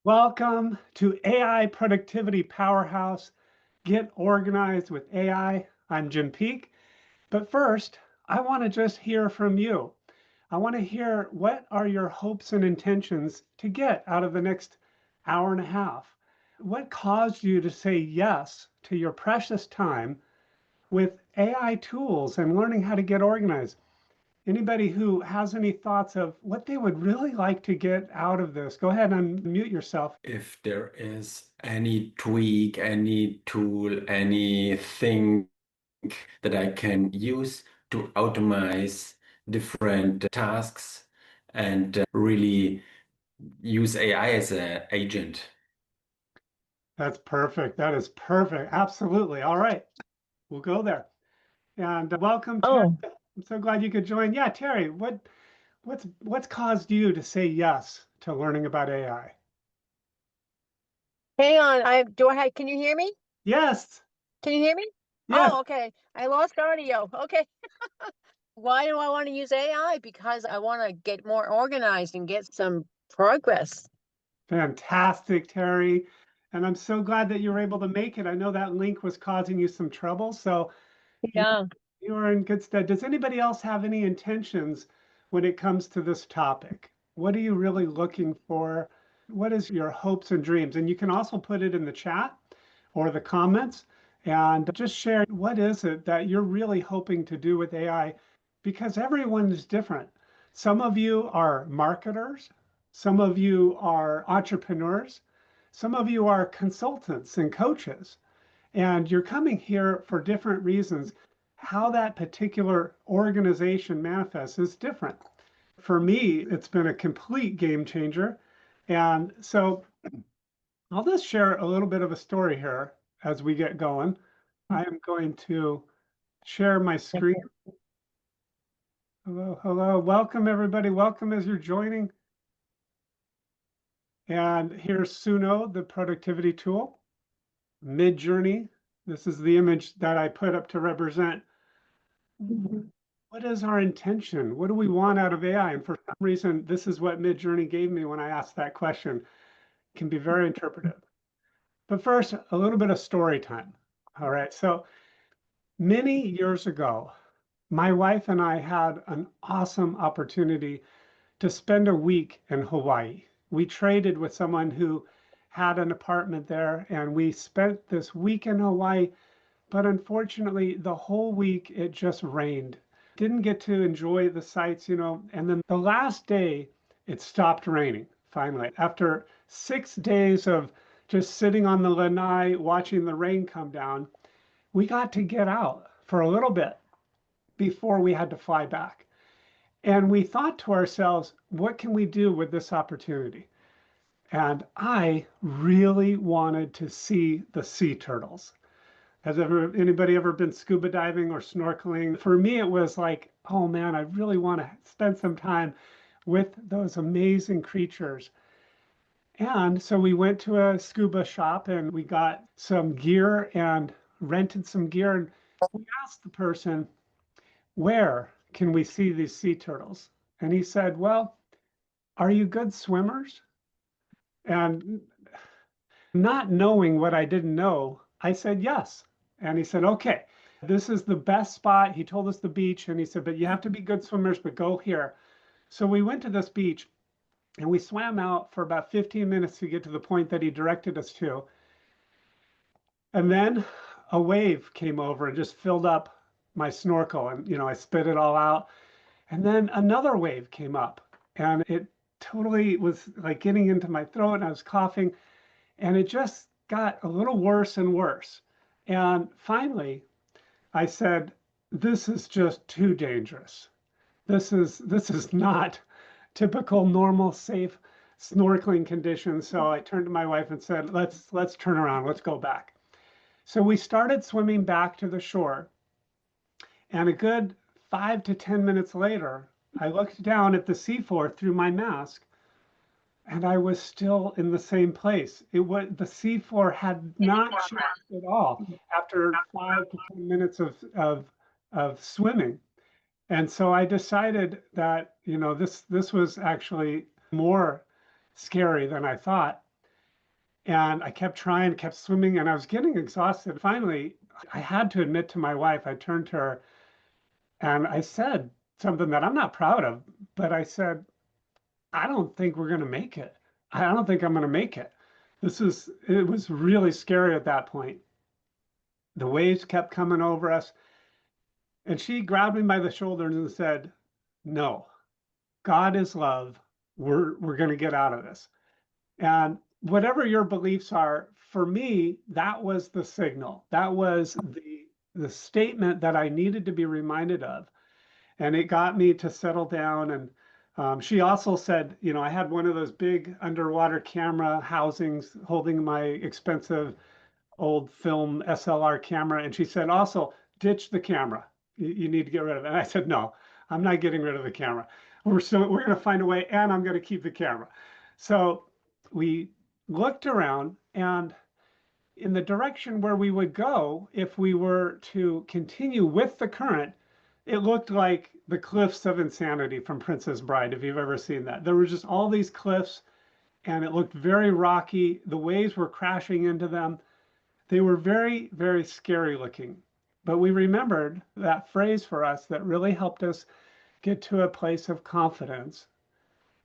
Welcome to AI Productivity Powerhouse. Get organized with AI. I'm Jim Peak. But first, I want to just hear from you. I want to hear what are your hopes and intentions to get out of the next hour and a half? What caused you to say yes to your precious time with AI tools and learning how to get organized? Anybody who has any thoughts of what they would really like to get out of this, go ahead and unmute yourself. If there is any tweak, any tool, anything that I can use to automate different tasks and really use AI as an agent. That's perfect. That is perfect. Absolutely. All right. We'll go there. And welcome, Terry. Oh, I'm so glad you could join. Yeah, Terry, what's caused you to say yes to learning about AI? hang on. Can you hear me? Yes. Can you hear me? Yes. Oh, okay. I lost audio. Okay. Why do I want to use AI? Because I want to get more organized and get some progress. Fantastic, Terry. And I'm so glad that you were able to make it. I know that link was causing you some trouble, so you Yeah. you are in good stead. Does anybody else have any intentions when it comes to this topic? What are you really looking for? What is your hopes and dreams? And you can also put it in the chat or the comments and just share what is it that you're really hoping to do with AI because everyone is different. Some of you are marketers, some of you are entrepreneurs, some of you are consultants and coaches, and you're coming here for different reasons. How that particular organization manifests is different. For me, it's been a complete game changer. And so I'll just share a little bit of a story here as we get going. I am going to share my screen. Okay. Hello, hello. Welcome, everybody. Welcome as you're joining. And here's Suno, the productivity tool. Mid-Journey. This is the image that I put up to represent what is our intention? What do we want out of AI? And for some reason, this is what Mid-Journey gave me when I asked that question. It can be very interpretive. But first, a little bit of story time. All right. So many years ago, my wife and I had an awesome opportunity to spend a week in Hawaii. We traded with someone who had an apartment there, and we spent this week in Hawaii. But unfortunately, the whole week it just rained. Didn't get to enjoy the sights. And then the last day, it stopped raining finally. After 6 days of just sitting on the lanai watching the rain come down, we got to get out for a little bit before we had to fly back. And we thought to ourselves, what can we do with this opportunity? And I really wanted to see the sea turtles. Has anybody ever been scuba diving or snorkeling? For me, it was like, oh man, I really want to spend some time with those amazing creatures. And so we went to a scuba shop and we got some gear and rented some gear. And we asked the person, where can we see these sea turtles? And he said, well, are you good swimmers? And not knowing what I didn't know, I said yes. And he said, okay, this is the best spot. He told us the beach and he said, but you have to be good swimmers, but go here. So we went to this beach and we swam out for about 15 minutes to get to the point that he directed us to. And then a wave came over and just filled up my snorkel. And I spit it all out. And then another wave came up and it totally was like getting into my throat and I was coughing. And it just got a little worse and worse. And finally, I said, this is just too dangerous. This is not typical, normal, safe snorkeling conditions. So I turned to my wife and said, let's turn around, let's go back. So we started swimming back to the shore. And a good 5 to 10 minutes later, I looked down at the seafloor through my mask and I was still in the same place. The seafloor had not changed at all after 5 to 10 minutes of swimming. And so I decided that this was actually more scary than I thought. And I kept trying, kept swimming, and I was getting exhausted. Finally, I had to admit to my wife, I turned to her and I said something that I'm not proud of, but I said, I don't think we're going to make it. I don't think I'm going to make it. It was really scary at that point. The waves kept coming over us. And she grabbed me by the shoulders and said, no, God is love. We're going to get out of this. And whatever your beliefs are, for me, that was the signal. That was the statement that I needed to be reminded of. And it got me to settle down. And she also said, I had one of those big underwater camera housings holding my expensive old film SLR camera. And she said, also, ditch the camera. You need to get rid of it. And I said, no, I'm not getting rid of the camera. We're going to find a way, and I'm going to keep the camera. So we looked around, and in the direction where we would go if we were to continue with the current, it looked like the cliffs of insanity from Princess Bride, if you've ever seen that. There were just all these cliffs, and it looked very rocky. The waves were crashing into them. They were very, very scary looking. But we remembered that phrase for us that really helped us get to a place of confidence.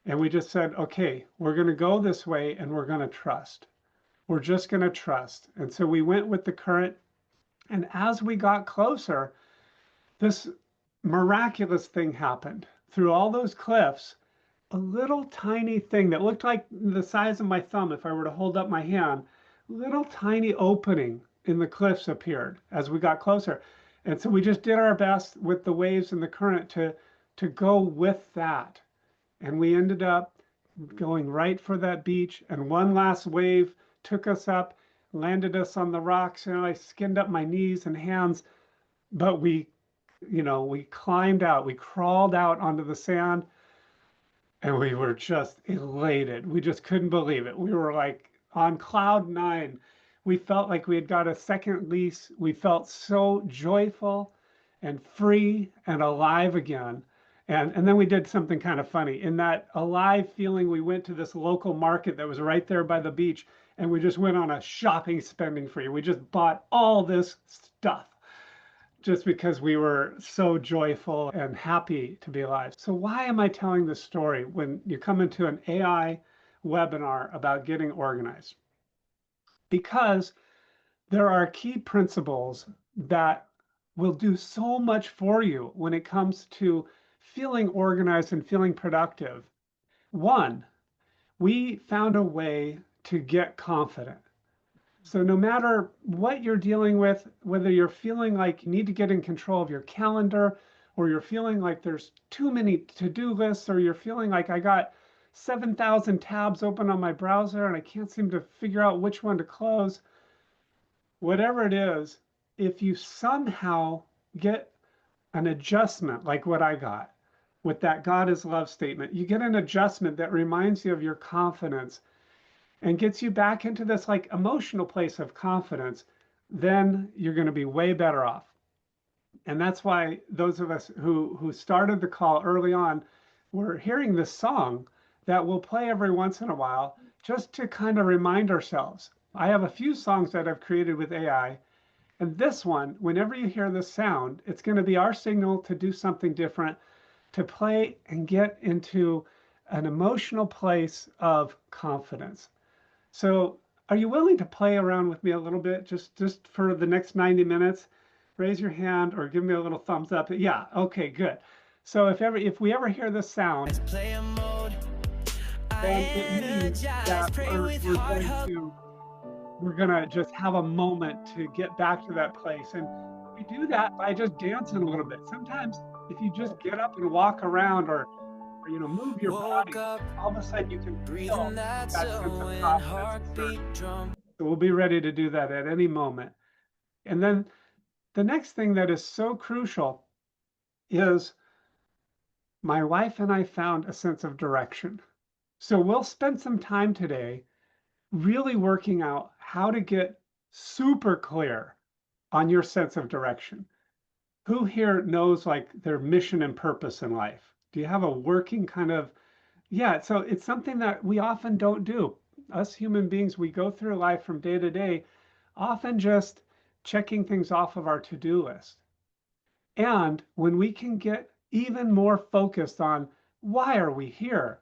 And we just said, okay, we're going to go this way and we're going to trust. We're just going to trust. And so we went with the current. And as we got closer, this miraculous thing happened. Through all those cliffs, a little tiny thing that looked like the size of my thumb if I were to hold up my hand, little tiny opening in the cliffs appeared as we got closer. And so we just did our best with the waves and the current to go with that. And we ended up going right for that beach. And one last wave took us up, landed us on the rocks. I skinned up my knees and hands, but we climbed out, we crawled out onto the sand, and we were just elated. We just couldn't believe it. We were like on cloud nine. We felt like we had got a second lease. We felt so joyful and free and alive again. And then we did something kind of funny. In that alive feeling, we went to this local market that was right there by the beach, and we just went on a shopping spending spree. We just bought all this stuff just because we were so joyful and happy to be alive. So why am I telling this story when you come into an AI webinar about getting organized? Because there are key principles that will do so much for you when it comes to feeling organized and feeling productive. One, we found a way to get confident. So no matter what you're dealing with, whether you're feeling like you need to get in control of your calendar, or you're feeling like there's too many to-do lists, or you're feeling like I got 7,000 tabs open on my browser and I can't seem to figure out which one to close, whatever it is, if you somehow get an adjustment like what I got with that God is love statement, you get an adjustment that reminds you of your confidence and gets you back into this like emotional place of confidence, then you're going to be way better off. And that's why those of us who started the call early on, we're hearing this song that we'll play every once in a while just to kind of remind ourselves. I have a few songs that I've created with AI, and this one, whenever you hear this sound, it's going to be our signal to do something different, to play and get into an emotional place of confidence. So are you willing to play around with me a little bit, just for the next 90 minutes? Raise your hand or give me a little thumbs up. Yeah, okay, good. So if we ever hear this sound, then it means that we're gonna just have a moment to get back to that place. And we do that by just dancing a little bit. Sometimes if you just get up and walk around or move your body, all of a sudden you can feel that sense of confidence. So we'll be ready to do that at any moment. And then the next thing that is so crucial is my wife and I found a sense of direction. So we'll spend some time today really working out how to get super clear on your sense of direction. Who here knows like their mission and purpose in life? Do you have a working kind of, yeah, so it's something that we often don't do. us human beings, we go through life from day to day, often just checking things off of our to-do list. And when we can get even more focused on why are we here,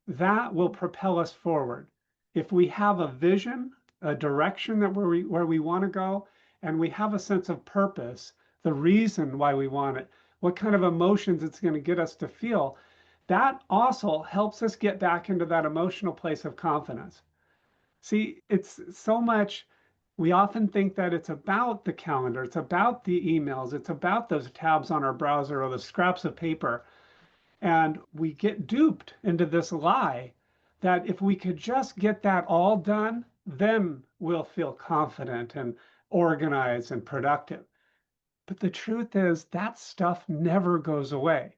that will propel us forward. If we have a vision, a direction that where we want to go, and we have a sense of purpose, the reason why we want it, what kind of emotions it's going to get us to feel, that also helps us get back into that emotional place of confidence. See, it's so much, we often think that it's about the calendar, it's about the emails, it's about those tabs on our browser or the scraps of paper. And we get duped into this lie that if we could just get that all done, then we'll feel confident and organized and productive. But the truth is that stuff never goes away.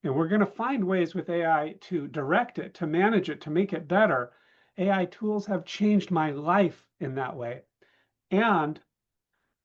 And we're going to find ways with AI to direct it, to manage it, to make it better. AI tools have changed my life in that way. And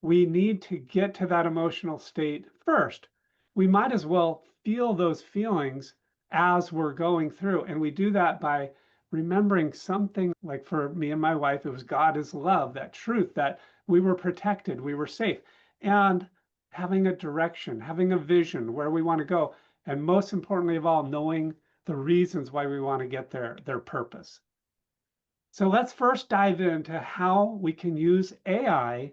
we need to get to that emotional state first. We might as well feel those feelings as we're going through. And we do that by remembering something like for me and my wife, it was God is love, that truth that we were protected, we were safe, and having a direction, having a vision where we want to go. And most importantly of all, knowing the reasons why we want to get there, their purpose. So let's first dive into how we can use AI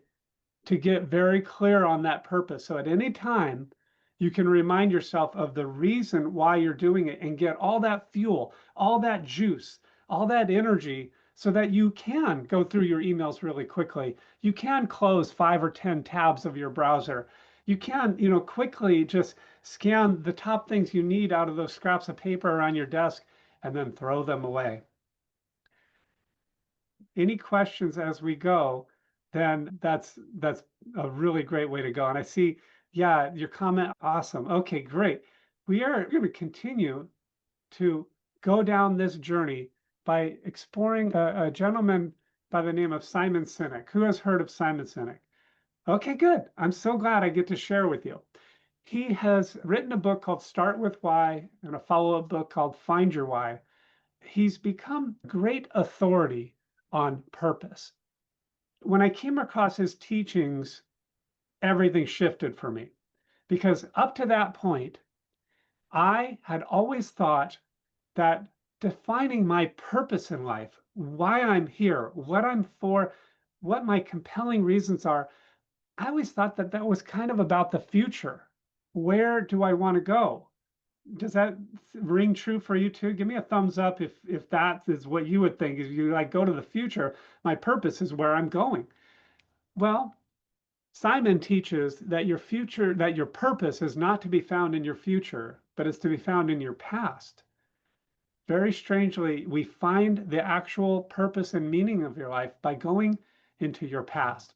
to get very clear on that purpose. So at any time, you can remind yourself of the reason why you're doing it and get all that fuel, all that juice, all that energy so that you can go through your emails really quickly. You can close 5 or 10 tabs of your browser. You can, quickly just scan the top things you need out of those scraps of paper on your desk and then throw them away. Any questions as we go, then that's a really great way to go. And I see, yeah, your comment, awesome. Okay, great. We are going to continue to go down this journey by exploring a gentleman by the name of Simon Sinek. Who has heard of Simon Sinek? Okay, good. I'm so glad I get to share with you. He has written a book called Start With Why and a follow-up book called Find Your Why. He's become great authority on purpose. When I came across his teachings, everything shifted for me because up to that point, I had always thought that defining my purpose in life, why I'm here, what I'm for, what my compelling reasons are, I always thought that that was kind of about the future. Where do I want to go? Does that ring true for you too? Give me a thumbs up if that is what you would think. If you like go to the future, my purpose is where I'm going. Well, Simon teaches that your future, that your purpose is not to be found in your future, but is to be found in your past. Very strangely, we find the actual purpose and meaning of your life by going into your past.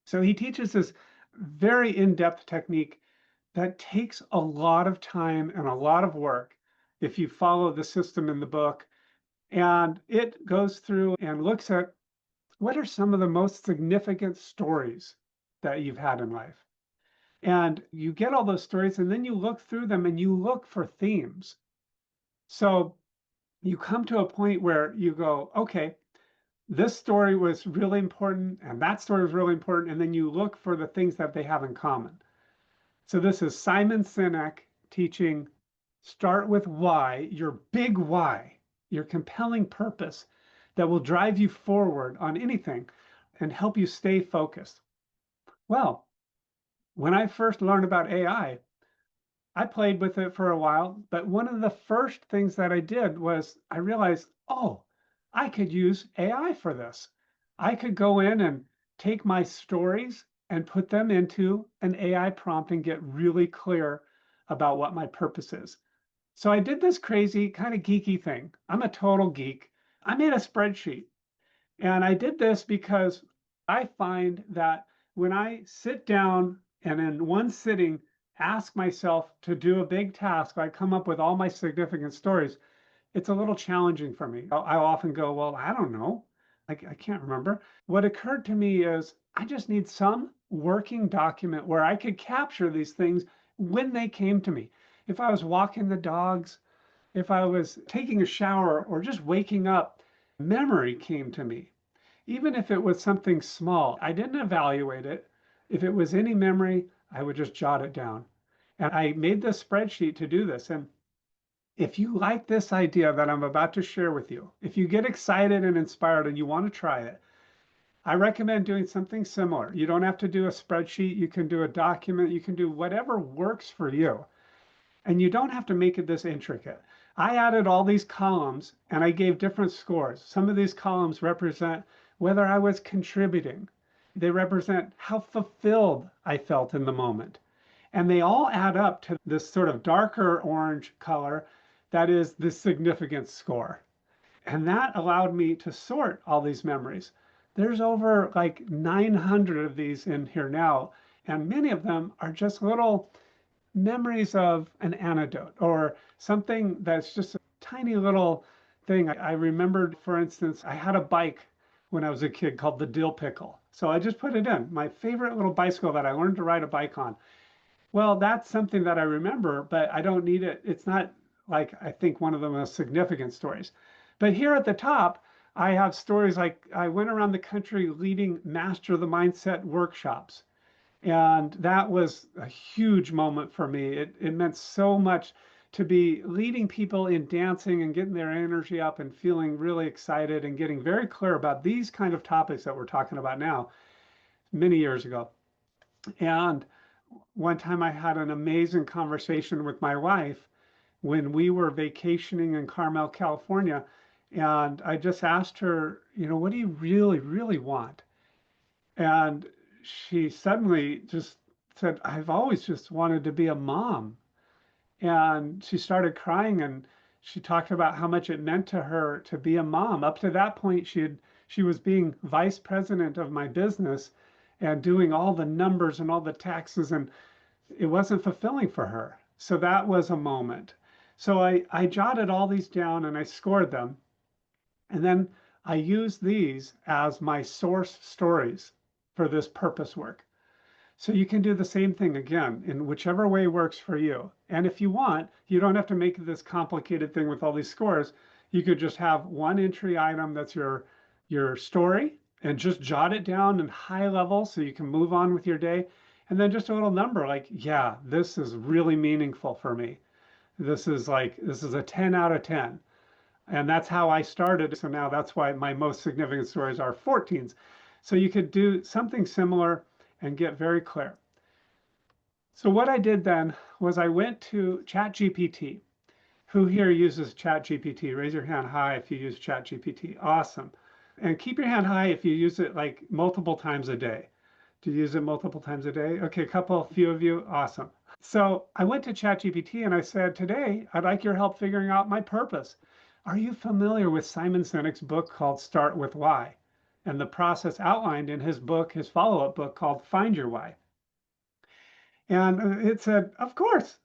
So he teaches this very in-depth technique that takes a lot of time and a lot of work if you follow the system in the book. And it goes through and looks at what are some of the most significant stories that you've had in life. And you get all those stories and then you look through them and you look for themes. So you come to a point where you go, okay, this story was really important and that story was really important. And then you look for the things that they have in common. So this is Simon Sinek teaching start with why, your big why, your compelling purpose that will drive you forward on anything and help you stay focused. Well, when I first learned about AI, I played with it for a while, but one of the first things that I did was I realized, oh, I could use AI for this. I could go in and take my stories and put them into an AI prompt and get really clear about what my purpose is. So I did this crazy kind of geeky thing. I'm a total geek. I made a spreadsheet. And I did this because I find that when I sit down and in one sitting ask myself to do a big task, I come up with all my significant stories, it's a little challenging for me. I often go, well, I don't know. I can't remember. What occurred to me is I just need some working document where I could capture these things when they came to me. If I was walking the dogs, if I was taking a shower or just waking up, memory came to me. Even if it was something small, I didn't evaluate it. If it was any memory, I would just jot it down. And I made this spreadsheet to do this. And if you like this idea that I'm about to share with you, if you get excited and inspired and you want to try it, I recommend doing something similar. You don't have to do a spreadsheet. You can do a document. You can do whatever works for you. And you don't have to make it this intricate. I added all these columns and I gave different scores. Some of these columns represent whether I was contributing. They represent how fulfilled I felt in the moment. And they all add up to this sort of darker orange color that is the significance score. And that allowed me to sort all these memories. There's over like 900 of these in here now, and many of them are just little memories of an anecdote or something that's just a tiny little thing. I remembered, for instance, I had a bike when I was a kid called the Dill Pickle. So I just put it in, my favorite little bicycle that I learned to ride a bike on. Well, that's something that I remember, but I don't need it. It's not like I think one of the most significant stories. But here at the top, I have stories like I went around the country leading Master the Mindset workshops. And that was a huge moment for me. It meant so much to be leading people in dancing and getting their energy up and feeling really excited and getting very clear about these kind of topics that we're talking about now, many years ago. And one time I had an amazing conversation with my wife when we were vacationing in Carmel, California. And I just asked her, what do you really, really want? And she suddenly just said, I've always just wanted to be a mom. And she started crying and she talked about how much it meant to her to be a mom. Up to that point, she was being vice president of my business and doing all the numbers and all the taxes, and it wasn't fulfilling for her. So that was a moment. So I jotted all these down and I scored them. And then I used these as my source stories for this purpose work. So you can do the same thing again in whichever way works for you. And if you want, you don't have to make this complicated thing with all these scores. You could just have one entry item that's your story and just jot it down in high level so you can move on with your day. And then just a little number like, yeah, this is really meaningful for me. This is a 10 out of 10. And that's how I started. So now that's why my most significant stories are 14s. So you could do something similar and get very clear. So what I did then was I went to ChatGPT. Who here uses ChatGPT? Raise your hand high if you use ChatGPT. Awesome. And keep your hand high if you use it like multiple times a day. Do you use it multiple times a day? Okay, few of you. Awesome. So I went to ChatGPT and I said, today, I'd like your help figuring out my purpose. Are you familiar with Simon Sinek's book called Start With Why? And the process outlined in his book, his follow-up book called Find Your Why. And it said, of course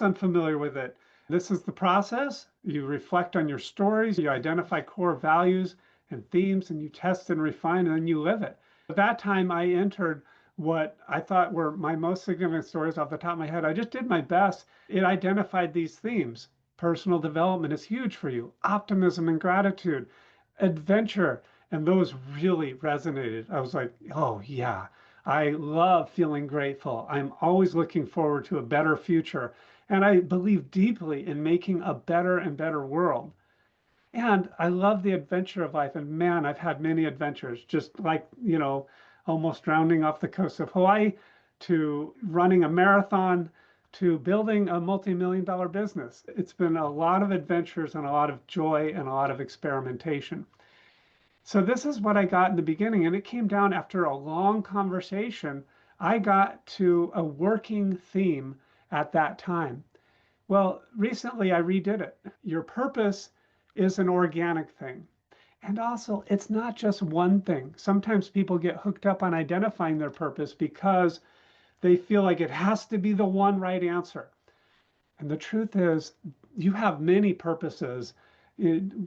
I'm familiar with it. This is the process. You reflect on your stories, you identify core values and themes, and you test and refine, and then you live it. At that time, I entered what I thought were my most significant stories off the top of my head. I just did my best. It identified these themes. Personal development is huge for you. Optimism and gratitude, adventure, and those really resonated. I was like, oh yeah, I love feeling grateful. I'm always looking forward to a better future. And I believe deeply in making a better and better world. And I love the adventure of life. And man, I've had many adventures, just like, almost rounding off the coast of Hawaii to running a marathon to building a multi-million-dollar business. It's been a lot of adventures and a lot of joy and a lot of experimentation. So this is what I got in the beginning, and it came down after a long conversation. I got to a working theme at that time. Well, recently I redid it. Your purpose is an organic thing. And also, it's not just one thing. Sometimes people get hooked up on identifying their purpose because they feel like it has to be the one right answer. And the truth is, you have many purposes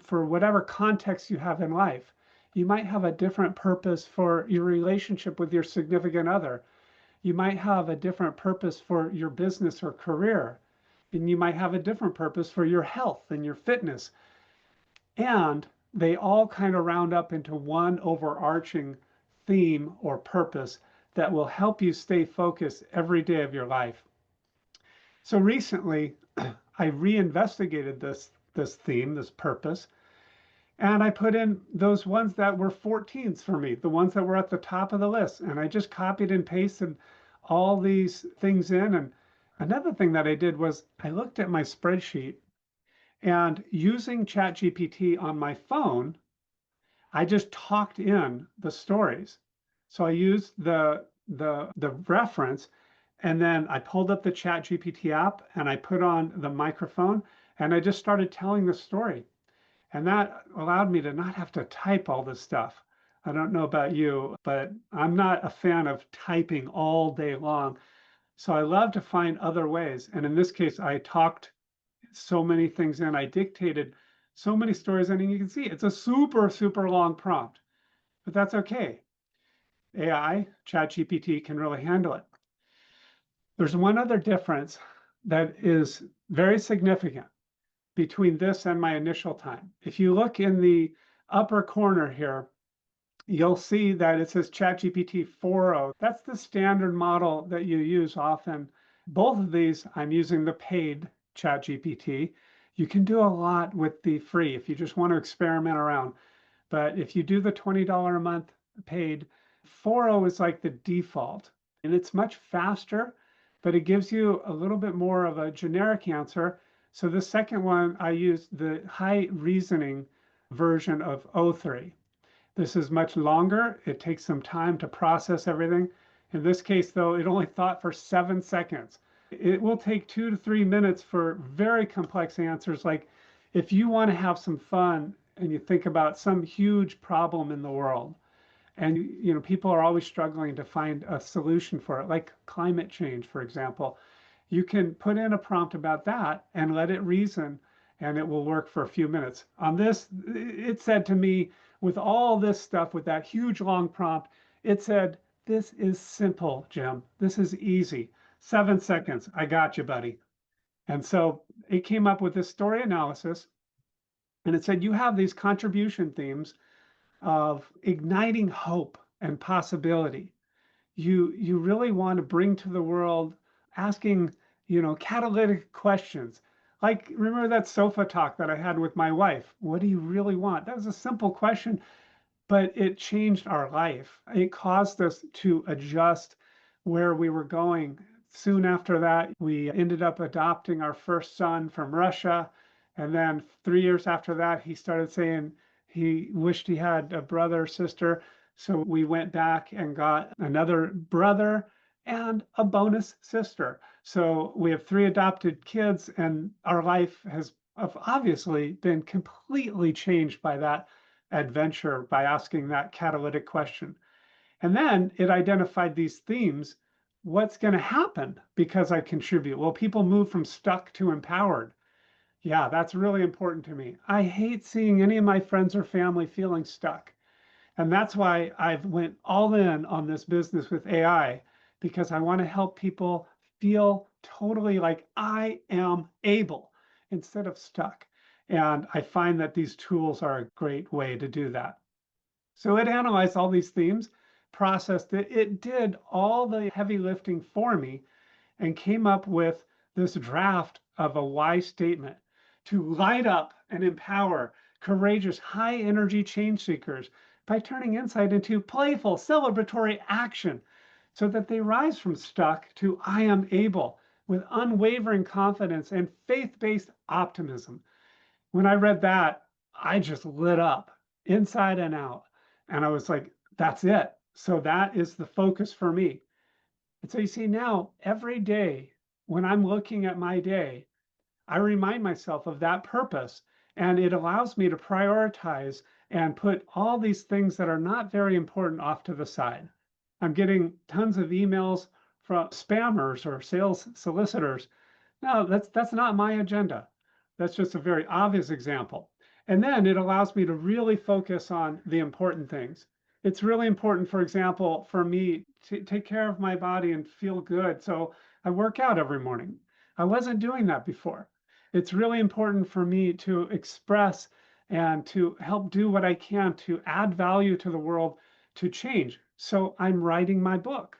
for whatever context you have in life. You might have a different purpose for your relationship with your significant other. You might have a different purpose for your business or career. And you might have a different purpose for your health and your fitness. And they all kind of round up into one overarching theme or purpose that will help you stay focused every day of your life. So recently, I reinvestigated this theme, this purpose, and I put in those ones that were 14s for me, the ones that were at the top of the list. And I just copied and pasted all these things in. And another thing that I did was I looked at my spreadsheet, and using ChatGPT on my phone, I just talked in the stories. So I used the reference, and then I pulled up the ChatGPT app and I put on the microphone and I just started telling the story. And that allowed me to not have to type all this stuff. I don't know about you, but I'm not a fan of typing all day long. So I love to find other ways. And in this case, I talked so many things in, I dictated so many stories, and you can see it's a super, super long prompt, but that's okay. AI, ChatGPT can really handle it. There's one other difference that is very significant between this and my initial time. If you look in the upper corner here, you'll see that it says ChatGPT 4.0. That's the standard model that you use often. Both of these, I'm using the paid ChatGPT. You can do a lot with the free if you just want to experiment around. But if you do the $20 a month paid, 4.0 is like the default. And it's much faster, but it gives you a little bit more of a generic answer. So the second one, I used the high reasoning version of O3. This is much longer. It takes some time to process everything. In this case, though, it only thought for 7 seconds. It will take 2 to 3 minutes for very complex answers. Like if you want to have some fun and you think about some huge problem in the world, and people are always struggling to find a solution for it, like climate change, for example, you can put in a prompt about that and let it reason, and it will work for a few minutes. On this, it said to me, with all this stuff, with that huge long prompt, it said, "This is simple, Jim. This is easy. 7 seconds. I got you, buddy." And so it came up with this story analysis, and it said, you have these contribution themes of igniting hope and possibility. You really want to bring to the world asking, catalytic questions. Like, remember that sofa talk that I had with my wife? What do you really want? That was a simple question, but it changed our life. It caused us to adjust where we were going. Soon after that, we ended up adopting our first son from Russia. And then 3 years after that, he started saying he wished he had a brother or sister. So we went back and got another brother and a bonus sister. So we have 3 adopted kids, and our life has obviously been completely changed by that adventure, by asking that catalytic question. And then it identified these themes. What's going to happen because I contribute? Well, people move from stuck to empowered. Yeah, that's really important to me. I hate seeing any of my friends or family feeling stuck. And that's why I've went all in on this business with AI, because I want to help people feel totally like I am able instead of stuck. And I find that these tools are a great way to do that. So it analyzed all these themes, processed it. It did all the heavy lifting for me and came up with this draft of a why statement to light up and empower courageous, high energy change seekers by turning insight into playful, celebratory action so that they rise from stuck to I am able with unwavering confidence and faith based optimism. When I read that, I just lit up inside and out. And I was like, that's it. So that is the focus for me. And so you see now, every day when I'm looking at my day, I remind myself of that purpose, and it allows me to prioritize and put all these things that are not very important off to the side. I'm getting tons of emails from spammers or sales solicitors. No, that's not my agenda. That's just a very obvious example. And then it allows me to really focus on the important things. It's really important, for example, for me to take care of my body and feel good. So I work out every morning. I wasn't doing that before. It's really important for me to express and to help do what I can to add value to the world to change. So I'm writing my book.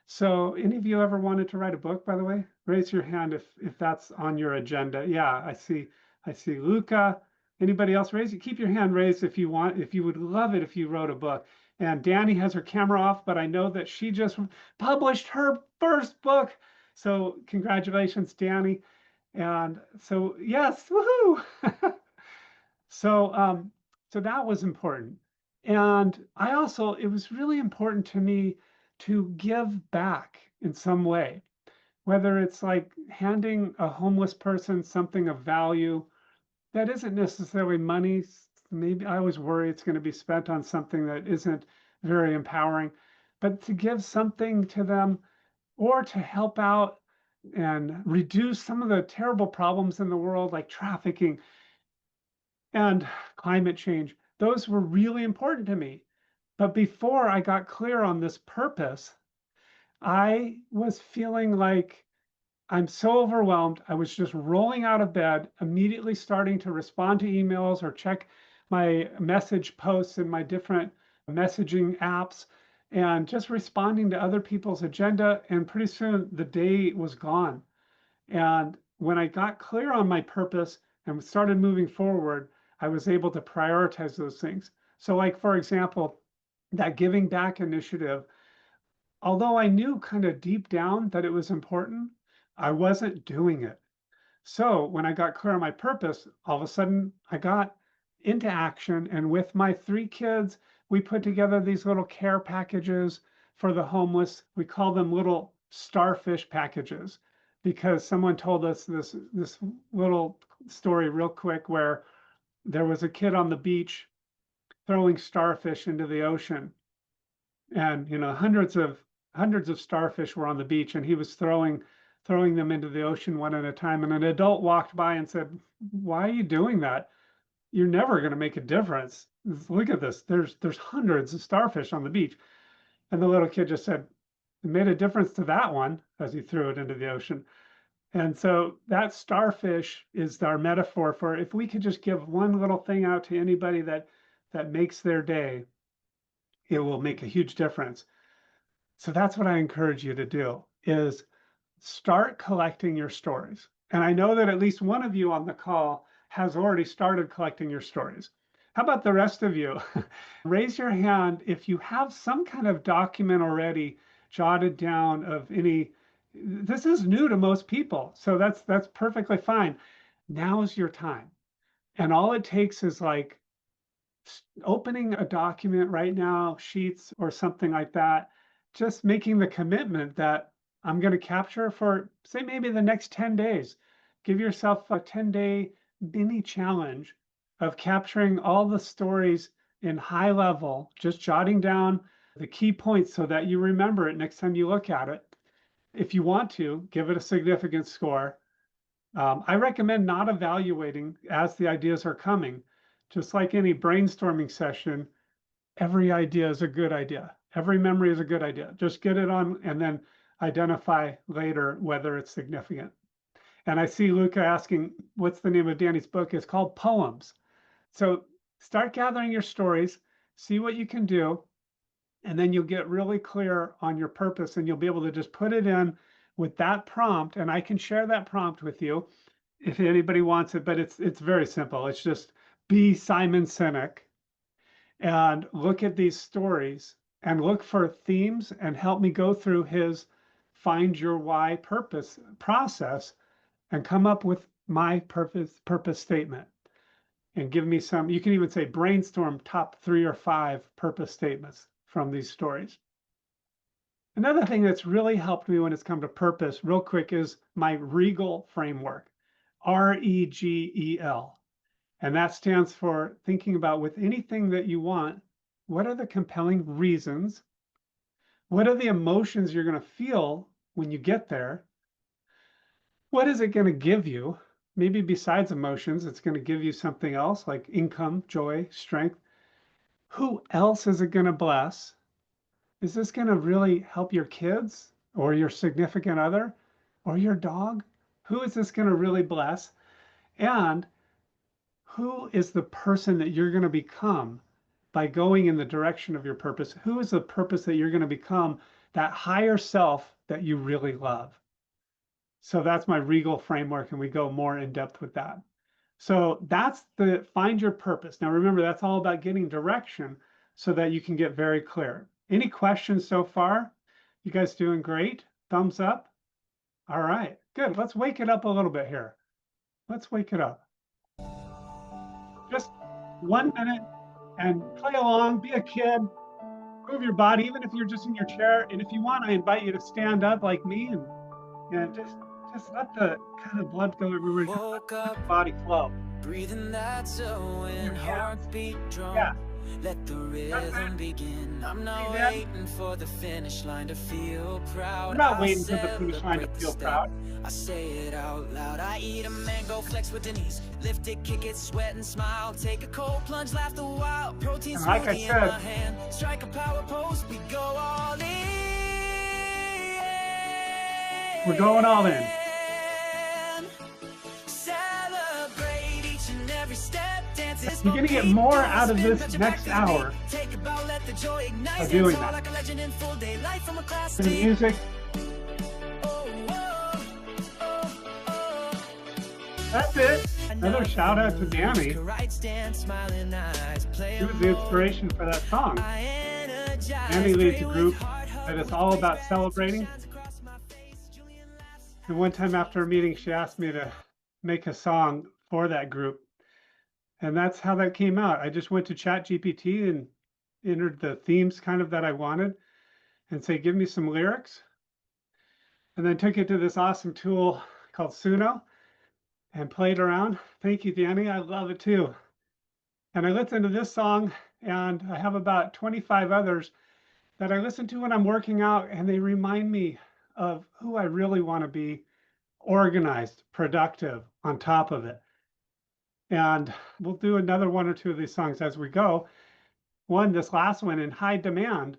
So any of you ever wanted to write a book, by the way? Raise your hand if that's on your agenda. Yeah, I see Luca. Anybody else raise it? Keep your hand raised if you want, if you would love it if you wrote a book. And Danny has her camera off, but I know that she just published her first book. So congratulations, Danny. And so yes, woohoo! So so that was important. And I also, it was really important to me to give back in some way, whether it's like handing a homeless person something of value that isn't necessarily money. Maybe I always worry it's going to be spent on something that isn't very empowering, but to give something to them or to help out and reduce some of the terrible problems in the world, like trafficking and climate change. Those were really important to me. But before I got clear on this purpose, I was feeling like I'm so overwhelmed. I was just rolling out of bed, immediately starting to respond to emails or check my message posts in my different messaging apps and just responding to other people's agenda. And pretty soon the day was gone. And when I got clear on my purpose and started moving forward, I was able to prioritize those things. So, like, for example, that giving back initiative, although I knew kind of deep down that it was important, I wasn't doing it. So when I got clear on my purpose, all of a sudden I got into action. And with my 3 kids, we put together these little care packages for the homeless. We call them little starfish packages because someone told us this little story real quick where there was a kid on the beach throwing starfish into the ocean. And hundreds of starfish were on the beach, and he was throwing them into the ocean one at a time. And an adult walked by and said, "Why are you doing that? You're never going to make a difference. Look at this. There's hundreds of starfish on the beach." And the little kid just said, "It made a difference to that one," as he threw it into the ocean. And so that starfish is our metaphor for if we could just give one little thing out to anybody that makes their day, it will make a huge difference. So that's what I encourage you to do is start collecting your stories. And I know that at least one of you on the call has already started collecting your stories. How about the rest of you? Raise your hand if you have some kind of document already jotted down of any. This is new to most people, so that's perfectly fine. Now's your time. And all it takes is like opening a document right now, Sheets or something like that, just making the commitment that I'm going to capture for, say, maybe the next 10 days. Give yourself a 10-day mini challenge of capturing all the stories in high level, just jotting down the key points so that you remember it next time you look at it. If you want to, give it a significant score. I recommend not evaluating as the ideas are coming. Just like any brainstorming session, every idea is a good idea. Every memory is a good idea. Just get it on and then identify later whether it's significant. And I see Luca asking, what's the name of Danny's book? It's called Poems. So start gathering your stories, see what you can do, and then you'll get really clear on your purpose and you'll be able to just put it in with that prompt. And I can share that prompt with you if anybody wants it, but it's very simple. It's just be Simon Sinek and look at these stories and look for themes and help me go through his find your why purpose process and come up with my purpose statement and give me some. You can even say brainstorm top 3 or 5 purpose statements from these stories. Another thing that's really helped me when it's come to purpose real quick is my REGAL framework, REGEL. And that stands for thinking about with anything that you want, what are the compelling reasons? What are the emotions you're going to feel when you get there? What is it going to give you? Maybe besides emotions, it's going to give you something else like income, joy, strength. Who else is it going to bless? Is this going to really help your kids or your significant other or your dog? Who is this going to really bless? And who is the person that you're going to become by going in the direction of your purpose? Who is the purpose that you're going to become, that higher self that you really love? So that's my Regal framework, and we go more in depth with that. So that's the find your purpose. Now remember, that's all about getting direction so that you can get very clear. Any questions so far? You guys doing great? Thumbs up. All right, good. Let's wake it up a little bit here. Let's wake it up. Just 1 minute and play along, be a kid, move your body, even if you're just in your chair. And if you want, I invite you to stand up like me and just let the kind of blood go everywhere. Just let the body flow. Breathing that and heartbeat drum. Yeah. Let the rhythm begin. I'm not waiting for the finish line to feel proud. I'm not waiting for the finish line to feel proud. I say it out loud. I eat a mango, flex with the knees. Lift it, kick it, sweat and smile. Take a cold plunge, laugh the while. Protein smoothie in my hand. Strike a power pose, we go all in. We're going all in. Celebrate each and every step. You're going to get more out of this next hour of doing that. The music. That's it. Another shout out to Danny. He was the inspiration for that song. Danny leads a group that is all about celebrating. And one time after a meeting, she asked me to make a song for that group. And that's how that came out. I just went to ChatGPT and entered the themes kind of that I wanted and say, give me some lyrics. And then took it to this awesome tool called Suno and played around. Thank you, Danny. I love it too. And I listened to this song, and I have about 25 others that I listen to when I'm working out, and they remind me of who I really want to be: organized, productive, on top of it. And we'll do another one or two of these songs as we go. This last one, In High Demand.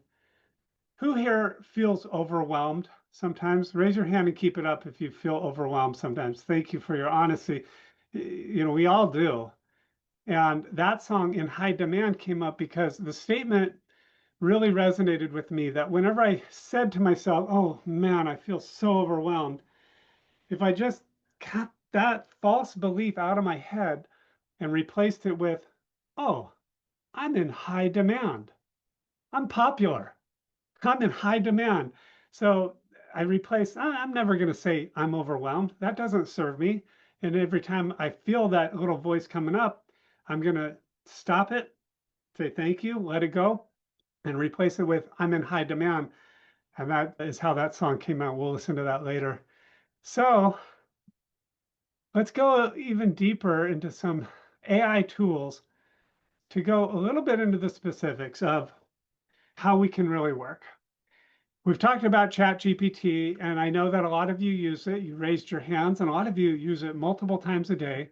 Who here feels overwhelmed sometimes? Raise your hand and keep it up if you feel overwhelmed sometimes. Thank you for your honesty. You know, we all do. And that song, In High Demand, came up because the statement really resonated with me, that whenever I said to myself, oh man, I feel so overwhelmed, if I just cut that false belief out of my head and replaced it with, oh, I'm in high demand. I'm popular. I'm in high demand. So I replace, I'm never going to say I'm overwhelmed. That doesn't serve me. And every time I feel that little voice coming up, I'm going to stop it, say thank you, let it go, and replace it with I'm in high demand. And that is how that song came out. We'll listen to that later. So let's go even deeper into some AI tools to go a little bit into the specifics of how we can really work. We've talked about ChatGPT, and I know that a lot of you use it. You raised your hands, and a lot of you use it multiple times a day.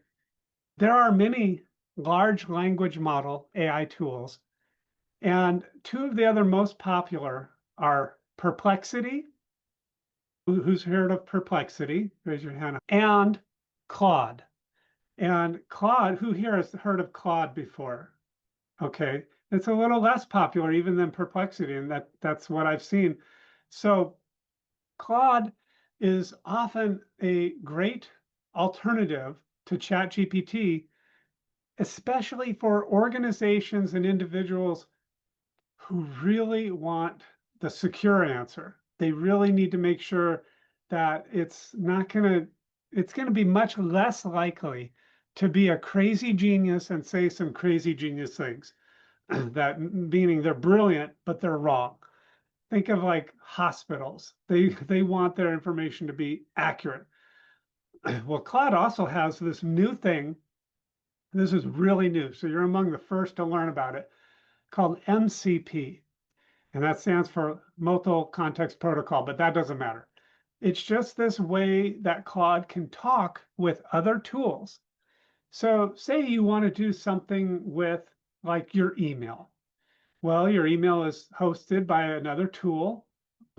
There are many large language model AI tools, and two of the other most popular are Perplexity. Who's heard of Perplexity? Raise your hand. And Claude. And Claude, who here has heard of Claude before? Okay, it's a little less popular even than Perplexity, and that's what I've seen. So Claude is often a great alternative to ChatGPT, especially for organizations and individuals who really want the secure answer. They really need to make sure that it's going to be much less likely to be a crazy genius and say some crazy genius things. That meaning they're brilliant, but they're wrong. Think of like hospitals. They want their information to be accurate. Well, Claude also has this new thing. This is really new, so you're among the first to learn about it, called MCP. And that stands for Multiple Context Protocol, but that doesn't matter. It's just this way that Claude can talk with other tools. So say you want to do something with like your email. Well, your email is hosted by another tool.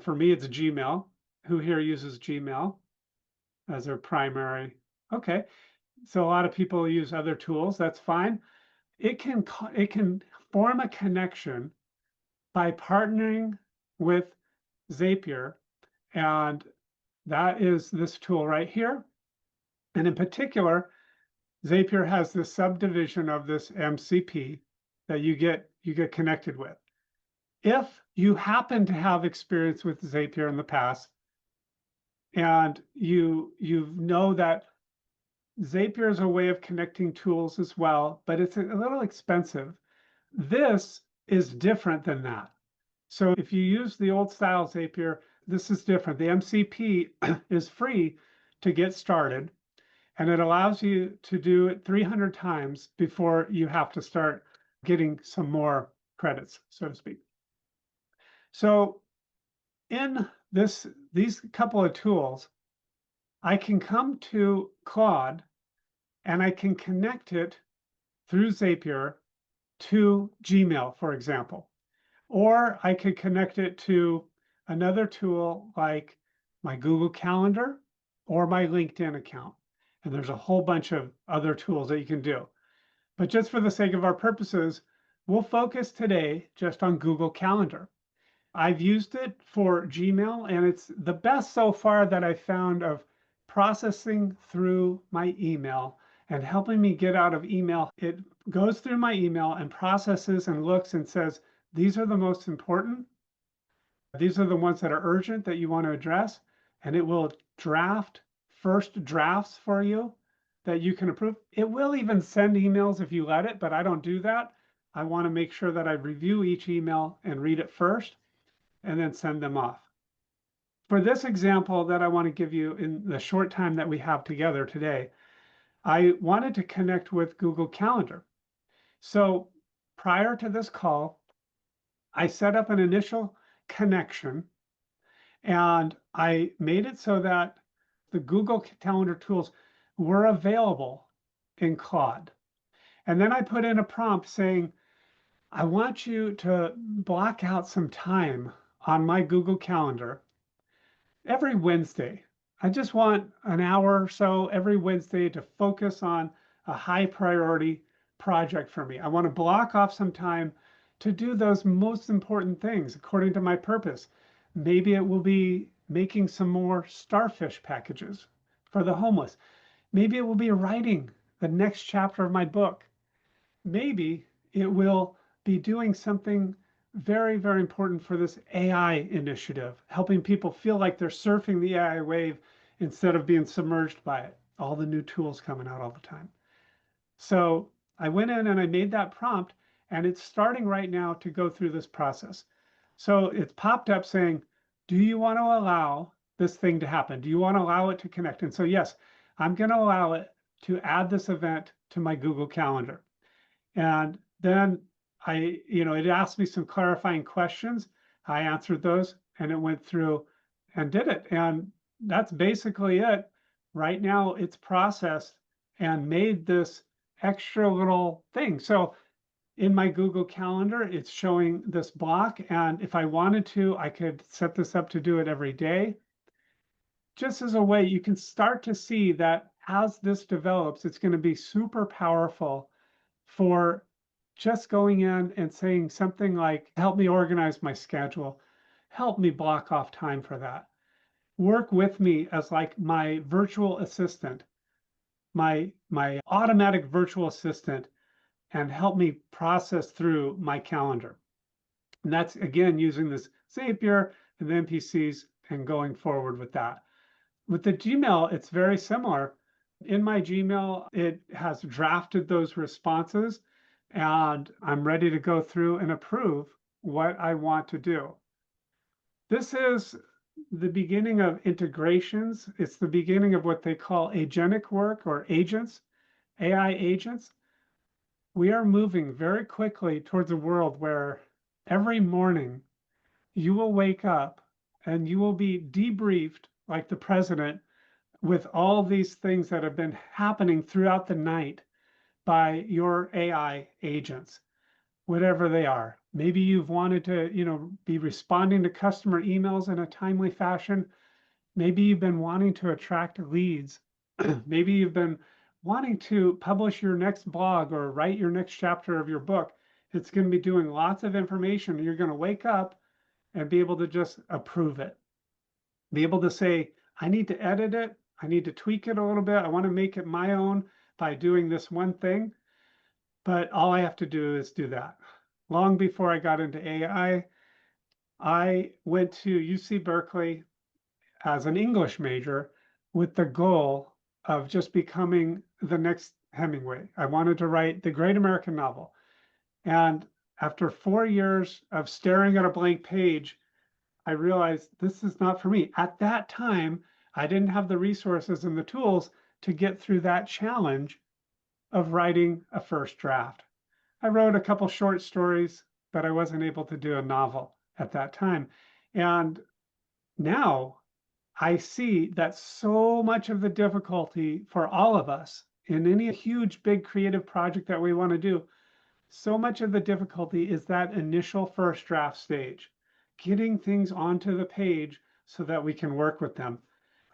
For me, it's Gmail. Who here uses Gmail as their primary? Okay. So a lot of people use other tools. That's fine. It can form a connection by partnering with Zapier, and that is this tool right here. And in particular, Zapier has this subdivision of this MCP that you get connected with. If you happen to have experience with Zapier in the past, and you know that Zapier is a way of connecting tools as well, but it's a little expensive. This is different than that. So if you use the old style Zapier, this is different. The MCP is free to get started, and it allows you to do it 300 times before you have to start getting some more credits, so to speak. So in these couple of tools, I can come to Claude and I can connect it through Zapier to Gmail, for example. Or I could connect it to another tool like my Google Calendar or my LinkedIn account. And there's a whole bunch of other tools that you can do. But just for the sake of our purposes, we'll focus today just on Google Calendar. I've used it for Gmail, and it's the best so far that I found of processing through my email and helping me get out of email. It goes through my email and processes and looks and says, these are the most important. These are the ones that are urgent that you want to address. And it will draft first drafts for you that you can approve. It will even send emails if you let it, but I don't do that. I want to make sure that I review each email and read it first and then send them off. For this example that I want to give you in the short time that we have together today, I wanted to connect with Google Calendar. So prior to this call, I set up an initial connection and I made it so that the Google Calendar tools were available in Claude. And then I put in a prompt saying, I want you to block out some time on my Google Calendar every Wednesday. I just want an hour or so every Wednesday to focus on a high priority project for me. I want to block off some time to do those most important things according to my purpose. Maybe it will be making some more starfish packages for the homeless. Maybe it will be writing the next chapter of my book. Maybe it will be doing something very, very important for this AI initiative, helping people feel like they're surfing the AI wave instead of being submerged by it. All the new tools coming out all the time. So I went in and I made that prompt, and it's starting right now to go through this process. So it's popped up saying, do you want to allow this thing to happen? Do you want to allow it to connect? And so, yes, I'm going to allow it to add this event to my Google Calendar. And then it asked me some clarifying questions. I answered those and it went through and did it. And that's basically it. Right now it's processed and made this extra little thing. So in my Google Calendar, it's showing this block. And if I wanted to, I could set this up to do it every day. Just as a way, you can start to see that as this develops, it's going to be super powerful for just going in and saying something like, help me organize my schedule, help me block off time for that. Work with me as like my virtual assistant, my automatic virtual assistant, and help me process through my calendar. And that's again using this Zapier and the NPCs and going forward with that. With the Gmail, it's very similar. In my Gmail, it has drafted those responses, and I'm ready to go through and approve what I want to do. This is the beginning of integrations. It's the beginning of what they call agentic work or agents, AI agents. We are moving very quickly towards a world where every morning you will wake up and you will be debriefed like the president with all these things that have been happening throughout the night by your AI agents, whatever they are. Maybe you've wanted to, be responding to customer emails in a timely fashion. Maybe you've been wanting to attract leads. Maybe you've been wanting to publish your next blog or write your next chapter of your book, it's going to be doing lots of information. You're going to wake up and be able to just approve it. Be able to say, I need to edit it. I need to tweak it a little bit. I want to make it my own by doing this one thing. But all I have to do is do that. Long before I got into AI, I went to UC Berkeley as an English major with the goal of just becoming the next Hemingway. I wanted to write the great American novel. And after 4 years of staring at a blank page, I realized this is not for me. At that time, I didn't have the resources and the tools to get through that challenge of writing a first draft. I wrote a couple short stories, but I wasn't able to do a novel at that time. And now I see that so much of the difficulty for all of us in any huge, big creative project that we want to do, so much of the difficulty is that initial first draft stage, getting things onto the page so that we can work with them.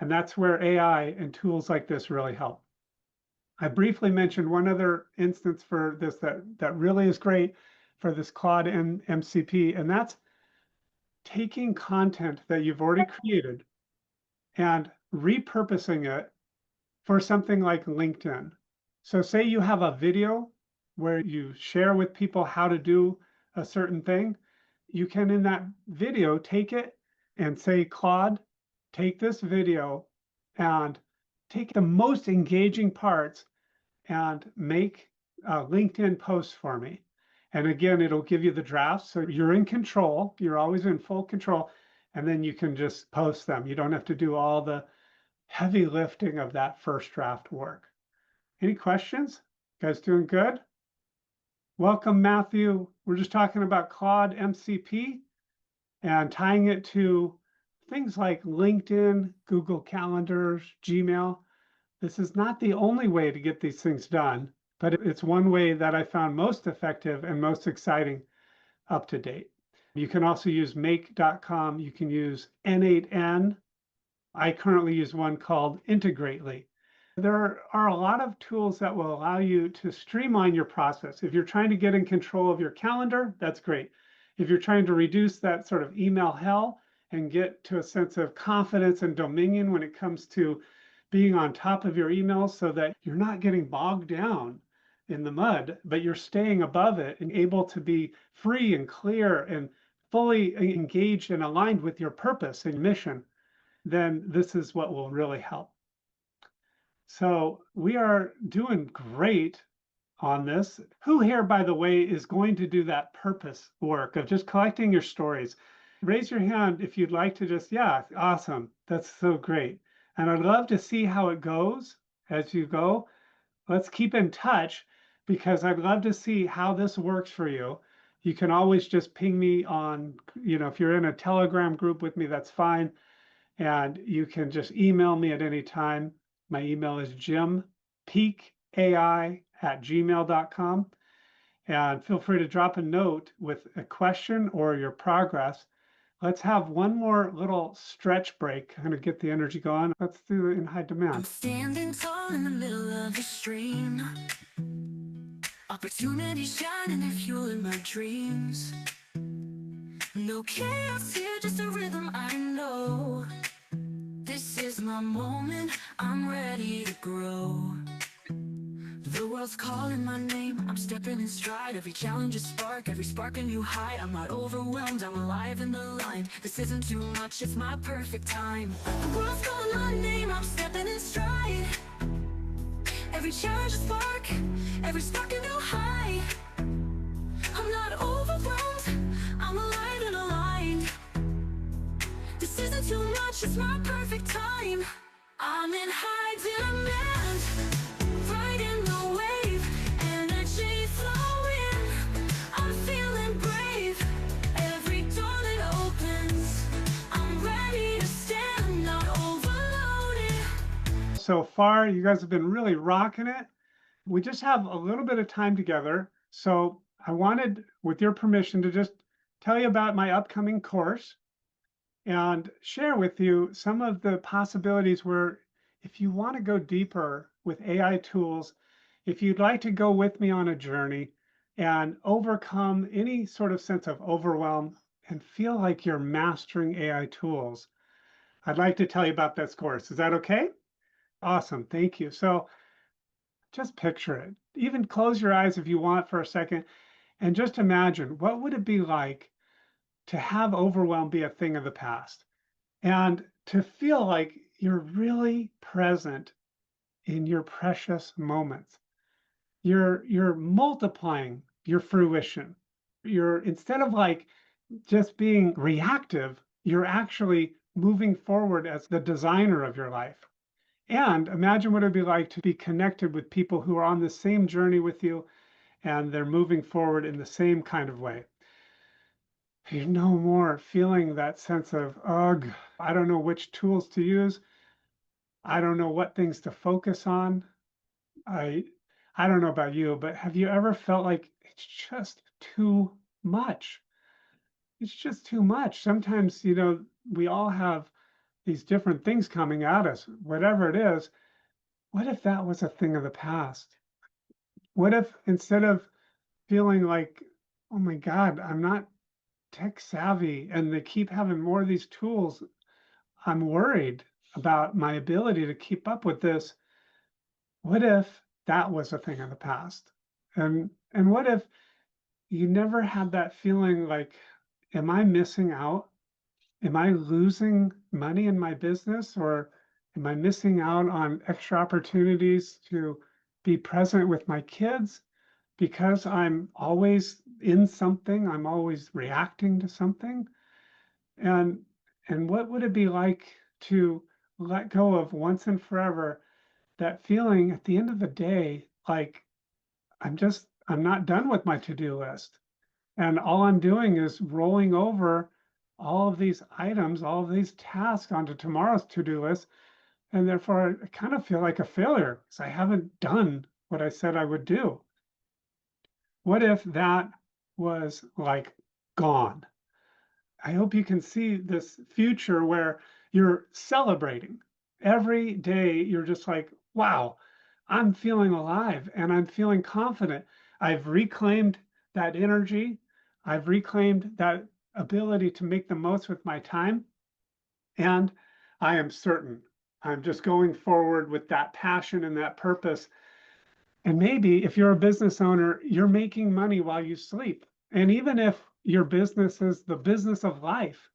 And that's where AI and tools like this really help. I briefly mentioned one other instance for this that really is great for this Claude MCP, and that's taking content that you've already created and repurposing it for something like LinkedIn. So say you have a video where you share with people how to do a certain thing. You can, in that video, take it and say, Claude, take this video and take the most engaging parts and make a LinkedIn post for me. And again, it'll give you the drafts. So you're in control. You're always in full control. And then you can just post them. You don't have to do all the heavy lifting of that first draft work. Any questions? You guys doing good? Welcome, Matthew. We're just talking about Claude MCP and tying it to things like LinkedIn, Google Calendars, Gmail. This is not the only way to get these things done, but it's one way that I found most effective and most exciting up to date. You can also use make.com. You can use N8N. I currently use one called Integrately. There are a lot of tools that will allow you to streamline your process. If you're trying to get in control of your calendar, that's great. If you're trying to reduce that sort of email hell and get to a sense of confidence and dominion when it comes to being on top of your emails so that you're not getting bogged down in the mud, but you're staying above it and able to be free and clear and fully engaged and aligned with your purpose and mission, then this is what will really help. So we are doing great on this. Who here, by the way, is going to do that purpose work of just collecting your stories? Raise your hand if you'd like to just, yeah, awesome. That's so great. And I'd love to see how it goes as you go. Let's keep in touch because I'd love to see how this works for you. You can always just ping me on, if you're in a Telegram group with me, that's fine. And you can just email me at any time. My email is jimpeakai@gmail.com. And feel free to drop a note with a question or your progress. Let's have one more little stretch break, kind of get the energy going. Let's do it in high demand. I'm standing tall in the middle of the stream. Opportunity shining, they're fueling my dreams. No chaos here, just a rhythm I know. This is my moment, I'm ready to grow. The world's calling my name, I'm stepping in stride. Every challenge is spark, every spark a new height. I'm not overwhelmed, I'm alive in the line. This isn't too much, it's my perfect time. The world's calling my name, I'm stepping in stride. Every challenge is spark, every spark a new high. I'm not overwhelmed, I'm alive and aligned. This isn't too much, it's my perfect time. I'm in high demand, riding the wave, energy flowing. I'm feeling brave, every door that opens. I'm ready to stand, not overloaded. So far, you guys have been really rocking it. We just have a little bit of time together. So I wanted, with your permission, to just tell you about my upcoming course and share with you some of the possibilities where if you want to go deeper with AI tools. If you'd like to go with me on a journey and overcome any sort of sense of overwhelm and feel like you're mastering AI tools, I'd like to tell you about this course. Is that okay? Awesome. Thank you. So just picture it. Even close your eyes if you want for a second and just imagine, what would it be like to have overwhelm be a thing of the past and to feel like you're really present in your precious moments. You're multiplying your fruition. You're, instead of like just being reactive, you're actually moving forward as the designer of your life. And imagine what it'd be like to be connected with people who are on the same journey with you and they're moving forward in the same kind of way. You're no more feeling that sense of, ugh, I don't know which tools to use. I don't know what things to focus on. I I don't know about you, but have you ever felt like it's just too much? It's just too much. Sometimes, we all have these different things coming at us, whatever it is. What if that was a thing of the past? What if instead of feeling like, oh my God, I'm not tech savvy and they keep having more of these tools, I'm worried about my ability to keep up with this. What if that was a thing of the past? And what if you never had that feeling like, am I missing out? Am I losing money in my business, or am I missing out on extra opportunities to be present with my kids because I'm always in something, I'm always reacting to something? And and what would it be like to let go of once and forever that feeling at the end of the day, like I'm not done with my to-do list. And all I'm doing is rolling over all of these items, all of these tasks onto tomorrow's to-do list. And therefore, I kind of feel like a failure because I haven't done what I said I would do. What if that was like gone? I hope you can see this future where you're celebrating. Every day, you're just like, wow, I'm feeling alive and I'm feeling confident. I've reclaimed that energy. I've reclaimed that ability to make the most with my time. And I am certain I'm just going forward with that passion and that purpose. And maybe if you're a business owner, you're making money while you sleep. And even if your business is the business of life,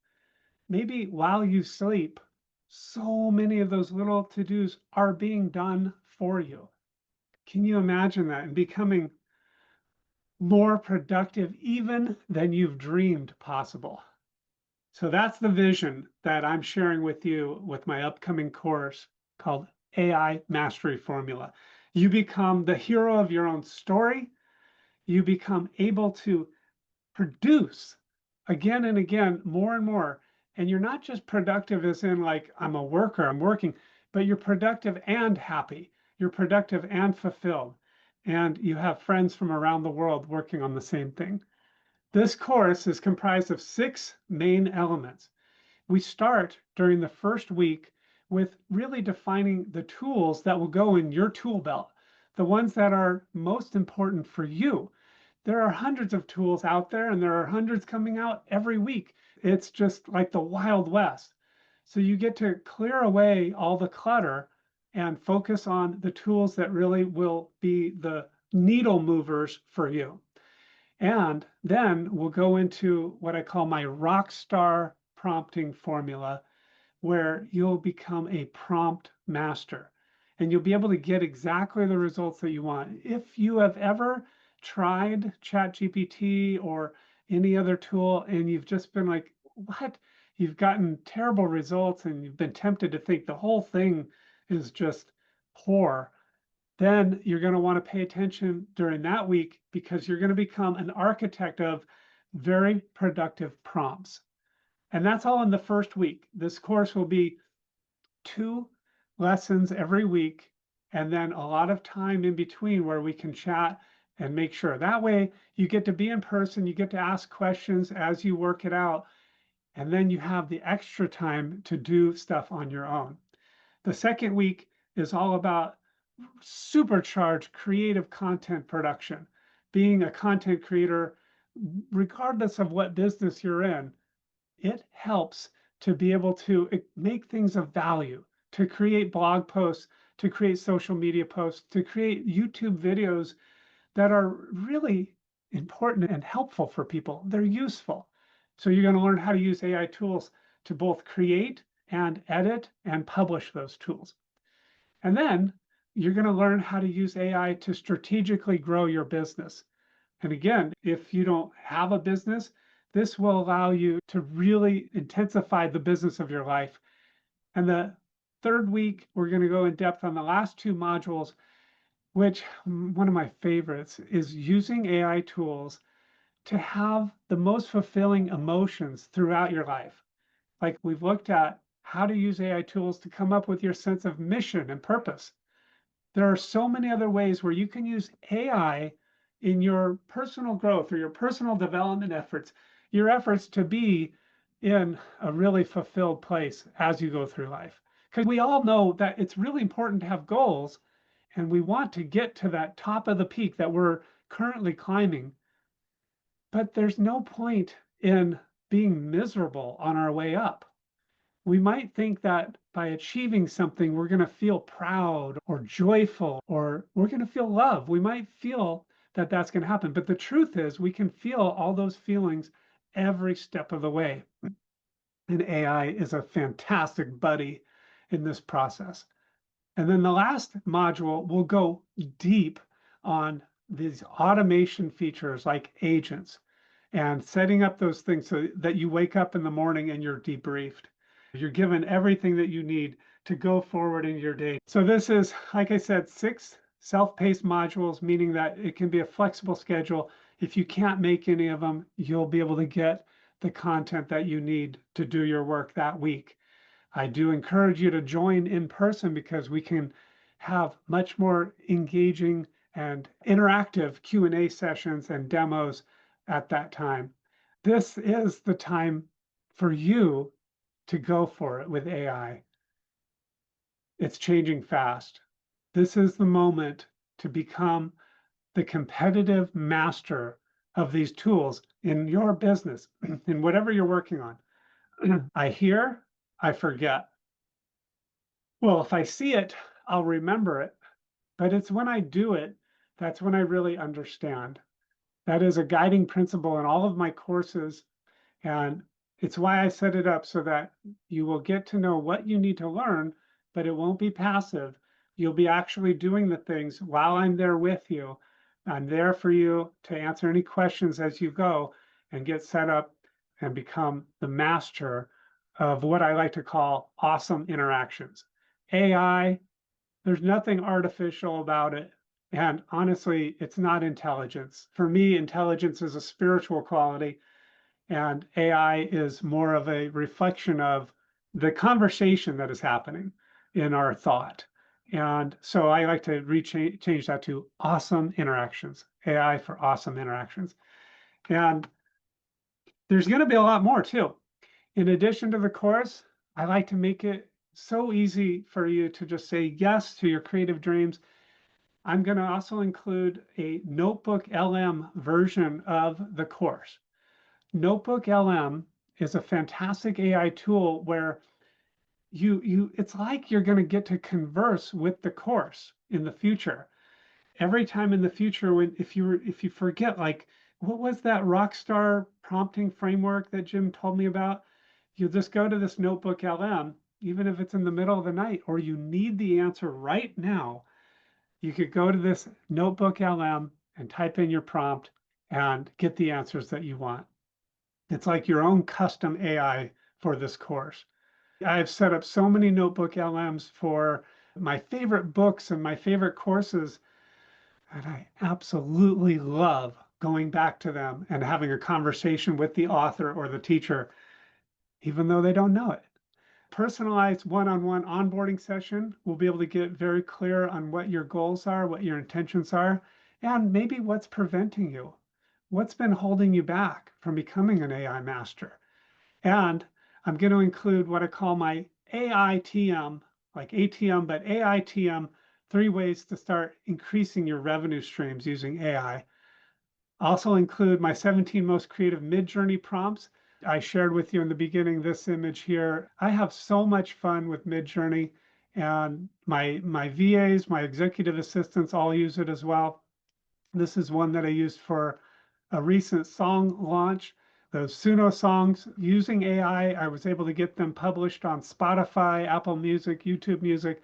maybe while you sleep, so many of those little to-dos are being done for you. Can you imagine that? And becoming more productive even than you've dreamed possible. So that's the vision that I'm sharing with you with my upcoming course called AI Mastery Formula. You become the hero of your own story. You become able to produce again and again, more and more. And you're not just productive as in like, I'm a worker, I'm working, but you're productive and happy. You're productive and fulfilled. And you have friends from around the world working on the same thing. This course is comprised of 6 main elements. We start during the first week with really defining the tools that will go in your tool belt, the ones that are most important for you. There are hundreds of tools out there and there are hundreds coming out every week. It's just like the Wild West. So you get to clear away all the clutter and focus on the tools that really will be the needle movers for you. And then we'll go into what I call my rock star prompting formula, where you'll become a prompt master and you'll be able to get exactly the results that you want. If you have ever tried ChatGPT or any other tool and you've just been like, what? You've gotten terrible results and you've been tempted to think the whole thing is just poor, then you're going to want to pay attention during that week because you're going to become an architect of very productive prompts. And that's all in the first week. This course will be 2 lessons every week, and then a lot of time in between where we can chat and make sure. That way you get to be in person, you get to ask questions as you work it out, and then you have the extra time to do stuff on your own. The second week is all about supercharge creative content production. Being a content creator, regardless of what business you're in, it helps to be able to make things of value, to create blog posts, to create social media posts, to create YouTube videos that are really important and helpful for people. They're useful. So you're going to learn how to use AI tools to both create and edit and publish those tools. And then you're going to learn how to use AI to strategically grow your business. And again, if you don't have a business, this will allow you to really intensify the business of your life. And the third week, we're going to go in depth on the last two modules, which one of my favorites is using AI tools to have the most fulfilling emotions throughout your life. Like we've looked at how to use AI tools to come up with your sense of mission and purpose. There are so many other ways where you can use AI in your personal growth or your personal development efforts, your efforts to be in a really fulfilled place as you go through life. Because we all know that it's really important to have goals, and we want to get to that top of the peak that we're currently climbing. But there's no point in being miserable on our way up. We might think that by achieving something, we're going to feel proud or joyful, or we're going to feel love. We might feel that that's going to happen. But the truth is, we can feel all those feelings every step of the way. And AI is a fantastic buddy in this process. And then the last module will go deep on these automation features like agents and setting up those things so that you wake up in the morning and you're debriefed. You're given everything that you need to go forward in your day. So this is, like I said, 6 self-paced modules, meaning that it can be a flexible schedule. If you can't make any of them, you'll be able to get the content that you need to do your work that week. I do encourage you to join in person because we can have much more engaging and interactive Q&A sessions and demos at that time. This is the time for you to go for it with AI. It's changing fast. This is the moment to become the competitive master of these tools in your business, in whatever you're working on. I hear, I forget. Well, if I see it, I'll remember it. But it's when I do it, that's when I really understand. That is a guiding principle in all of my courses. And it's why I set it up so that you will get to know what you need to learn, but it won't be passive. You'll be actually doing the things while I'm there with you. I'm there for you to answer any questions as you go and get set up and become the master of what I like to call awesome interactions. AI, there's nothing artificial about it. And honestly, it's not intelligence. For me, intelligence is a spiritual quality. And AI is more of a reflection of the conversation that is happening in our thought. And so I like to change that to awesome interactions, AI for awesome interactions. And there's going to be a lot more too. In addition to the course, I like to make it so easy for you to just say yes to your creative dreams. I'm going to also include a Notebook LM version of the course. Notebook LM is a fantastic AI tool where it's like you're going to get to converse with the course in the future. Every time in the future, if you forget, like, what was that rockstar prompting framework that Jim told me about? You'll just go to this Notebook LM, even if it's in the middle of the night or you need the answer right now. You could go to this Notebook LM and type in your prompt and get the answers that you want. It's like your own custom AI for this course. I've set up so many Notebook LMs for my favorite books and my favorite courses, and I absolutely love going back to them and having a conversation with the author or the teacher, even though they don't know it. Personalized one-on-one onboarding session will be able to get very clear on what your goals are, what your intentions are, and maybe what's preventing you. What's been holding you back from becoming an AI master? And I'm going to include what I call my AITM, like ATM, but AITM 3 ways to start increasing your revenue streams using AI. Also include my 17 most creative mid-journey prompts. I shared with you in the beginning this image here. I have so much fun with Midjourney, and my VAs, my executive assistants all use it as well. This is one that I used for a recent song launch. Those Suno songs, using AI, I was able to get them published on Spotify, Apple Music, YouTube Music.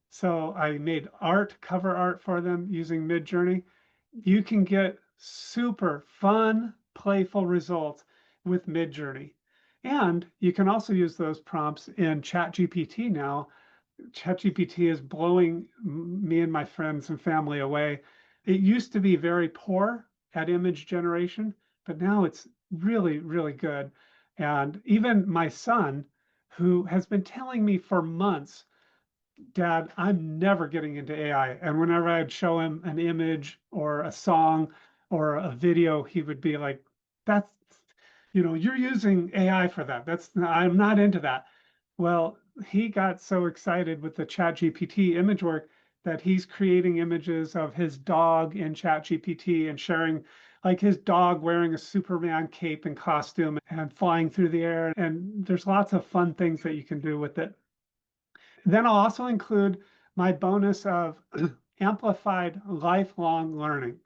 So I made art, cover art for them using Midjourney. You can get super fun, playful results with Midjourney. And you can also use those prompts in ChatGPT now. ChatGPT is blowing me and my friends and family away. It used to be very poor at image generation, but now it's really, really good. And even my son, who has been telling me for months, Dad, I'm never getting into AI. And whenever I'd show him an image or a song or a video, he would be like, that's, you're using AI for that. I'm not into that. Well, he got so excited with the ChatGPT image work that he's creating images of his dog in ChatGPT and sharing like his dog wearing a Superman cape and costume and flying through the air. And there's lots of fun things that you can do with it. Then I'll also include my bonus of amplified lifelong learning.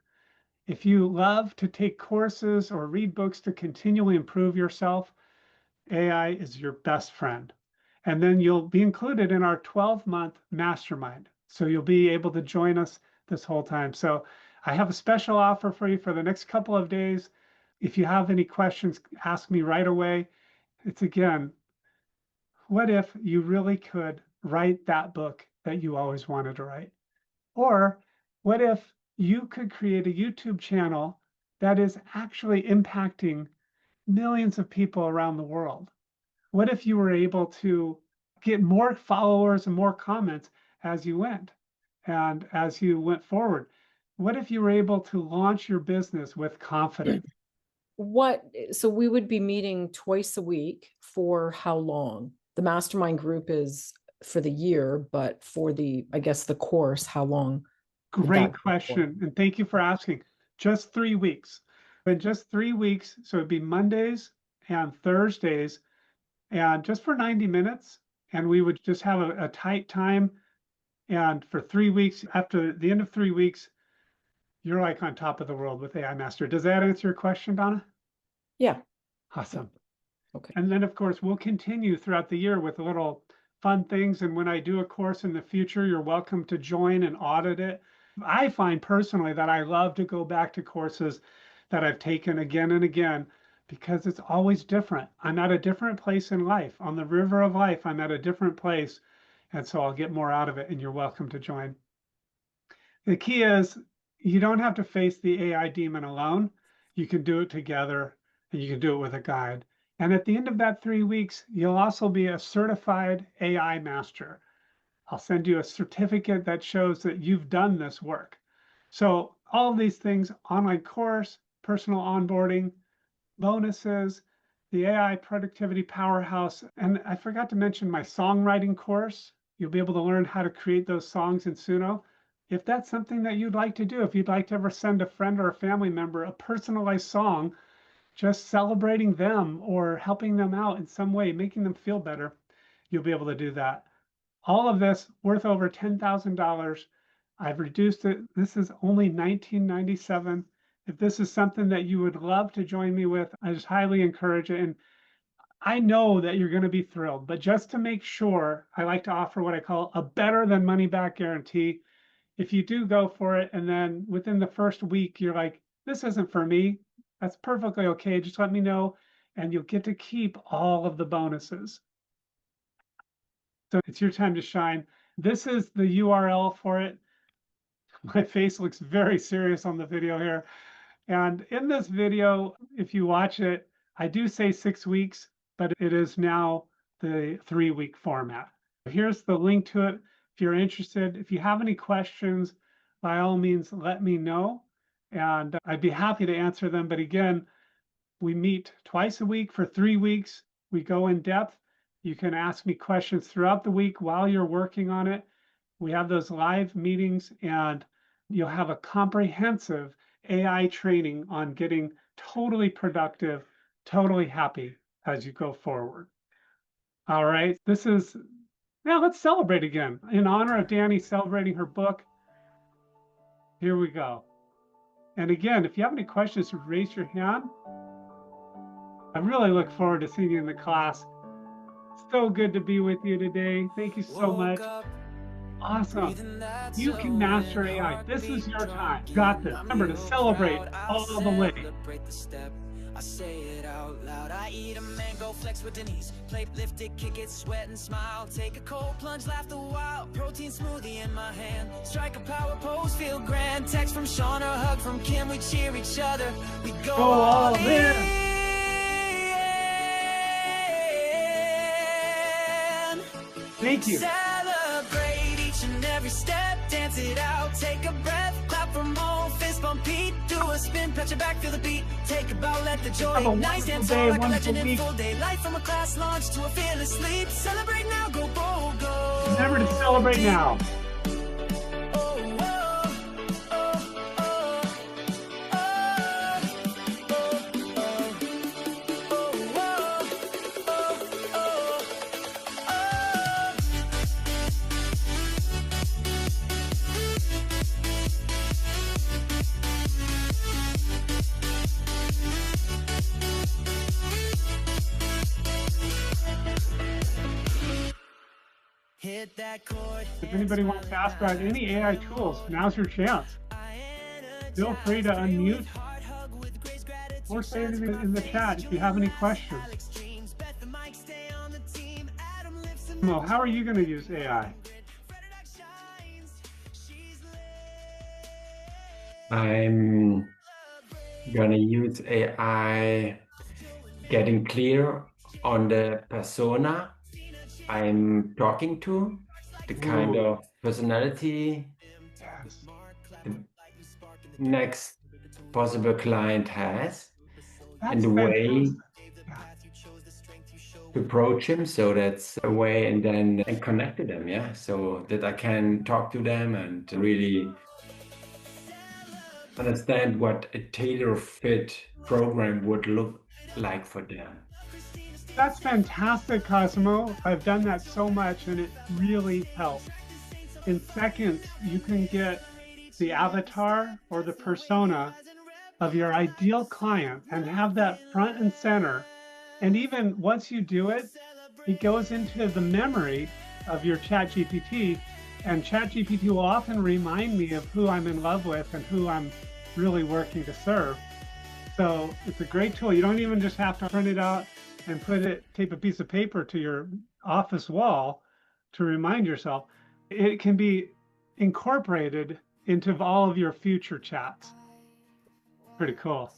If you love to take courses or read books to continually improve yourself, AI is your best friend. And then you'll be included in our 12-month mastermind. So you'll be able to join us this whole time. So I have a special offer for you for the next couple of days. If you have any questions, ask me right away. It's again, what if you really could write that book that you always wanted to write? Or what if you could create a YouTube channel that is actually impacting millions of people around the world? What if you were able to get more followers and more comments as you went and as you went forward? What if you were able to launch your business with confidence? So we would be meeting twice a week for how long? The mastermind group is for the year, but for I guess the course, how long? Great question. And thank you for asking. Just 3 weeks. In just 3 weeks, so it'd be Mondays and Thursdays, and just for 90 minutes. And we would just have a tight time. And for 3 weeks, after the end of 3 weeks, you're like on top of the world with AI Master. Does that answer your question, Donna? Yeah. Awesome. Okay. And then, of course, we'll continue throughout the year with little fun things. And when I do a course in the future, you're welcome to join and audit it. I find personally that I love to go back to courses that I've taken again and again because it's always different. I'm at a different place in life. On the river of life, I'm at a different place. And so I'll get more out of it, and you're welcome to join. The key is you don't have to face the AI demon alone. You can do it together, and you can do it with a guide. And at the end of that 3 weeks, you'll also be a certified AI master. I'll send you a certificate that shows that you've done this work. So all of these things, online course, personal onboarding, bonuses, the AI productivity powerhouse. And I forgot to mention my songwriting course. You'll be able to learn how to create those songs in Suno. If that's something that you'd like to do, if you'd like to ever send a friend or a family member a personalized song, just celebrating them or helping them out in some way, making them feel better, you'll be able to do that. All of this worth over $10,000. I've reduced it. This is only $19.97. If this is something that you would love to join me with, I just highly encourage it. And I know that you're going to be thrilled, but just to make sure, I like to offer what I call a better than money back guarantee. If you do go for it, and then within the first week, you're like, this isn't for me, that's perfectly okay. Just let me know, and you'll get to keep all of the bonuses. So it's your time to shine. This is the URL for it. My face looks very serious on the video here. And in this video, if you watch it, I do say 6 weeks, but it is now the 3-week format. Here's the link to it. If you're interested, if you have any questions, by all means, let me know. And I'd be happy to answer them. But again, we meet twice a week for 3 weeks. We go in depth. You can ask me questions throughout the week while you're working on it. We have those live meetings, and you'll have a comprehensive AI training on getting totally productive, totally happy as you go forward. All right, now let's celebrate again. In honor of Danny celebrating her book, here we go. And again, if you have any questions, raise your hand. I really look forward to seeing you in the class. So good to be with you today. Thank you so much. Awesome. You can master AI. This is your time. Got this. Remember to celebrate all the way. I say it out loud. I eat a mango, flex with Denise. Plate lift it, kick it, sweat and smile. Take a cold plunge, laugh a while. Protein smoothie in my hand. Strike a power pose, feel grand. Text from Sean or hug from Kim. We cheer each other. We go all in. Thank you. Celebrate each and every step. Dance it out. Take a breath. Clap from home. Fist bump Pete. Do a spin. Pat your back. Feel the beat. Take a bow. Let the joy ignite. Dance all like a legend in full day. Life from a class launch to a fearless sleep. Celebrate now. Go bold. Go. Remember to celebrate now. Hit that chord. If anybody wants to ask about any AI tools, now's your chance. Feel free to unmute or say anything in the chat if you have any questions. Mo, how are you going to use AI? I'm gonna use AI getting clear on the persona I'm talking to, the kind Ooh. of personality Yes. the next possible client has, That's and the way fantastic. to approach him. So that's a way, and then and connect to them, yeah, so that I can talk to them and really understand what a tailor-fit program would look like for them. That's fantastic, Cosmo. I've done that so much and it really helps. In seconds, you can get the avatar or the persona of your ideal client and have that front and center. And even once you do it, it goes into the memory of your ChatGPT, and ChatGPT will often remind me of who I'm in love with and who I'm really working to serve. So it's a great tool. You don't even just have to print it out and tape a piece of paper to your office wall to remind yourself. It can be incorporated into all of your future chats. Pretty cool.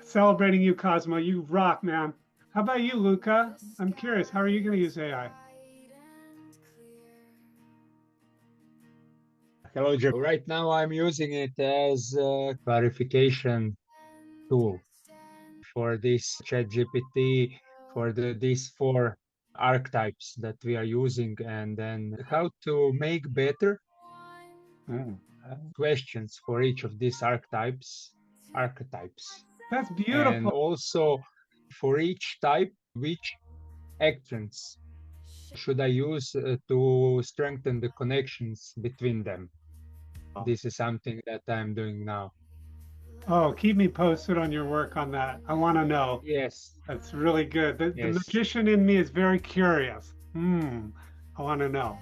Celebrating you, Cosmo. You rock, man. How about you, Luca? I'm curious, how are you going to use AI? Hello, Joe. Right now I'm using it as a clarification tool for this ChatGPT, for these 4 archetypes that we are using, and then how to make better questions for each of these archetypes. That's And beautiful. also for each type, which actions should I use to strengthen the connections between them. This is something that I'm doing now. Oh, keep me posted on your work on that. I want to know. Yes. That's really good. The Yes. magician in me is very curious. I want to know.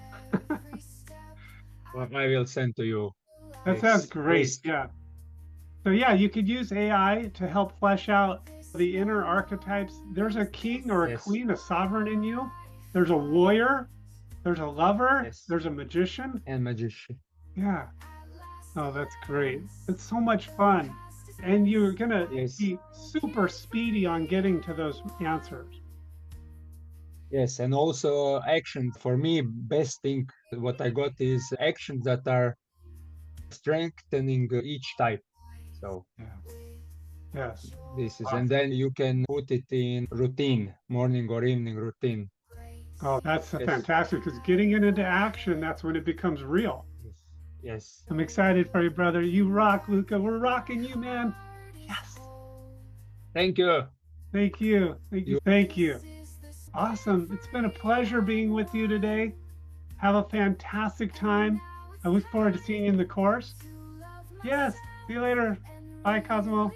Well, I will send to you. That this sounds great. list. Yeah. So yeah, you could use AI to help flesh out the inner archetypes. There's a king or a Yes. queen, a sovereign in you. There's a warrior. There's a lover. Yes. There's a magician. And magician. Yeah. Oh, that's great. It's so much fun. And you're going to Yes. be super speedy on getting to those answers. Yes, and also actions. For me, best thing what I got is actions that are strengthening each type. So Yes. this is, Awesome. and then you can put it in routine, morning or evening routine. Oh, that's Yes. fantastic, because getting it into action, that's when it becomes real. Yes. I'm excited for you, brother. You rock, Luca. We're rocking you, man. Yes. Thank you. Thank you. Thank you. Thank you. Awesome. It's been a pleasure being with you today. Have a fantastic time. I look forward to seeing you in the course. Yes. See you later. Bye, Cosmo.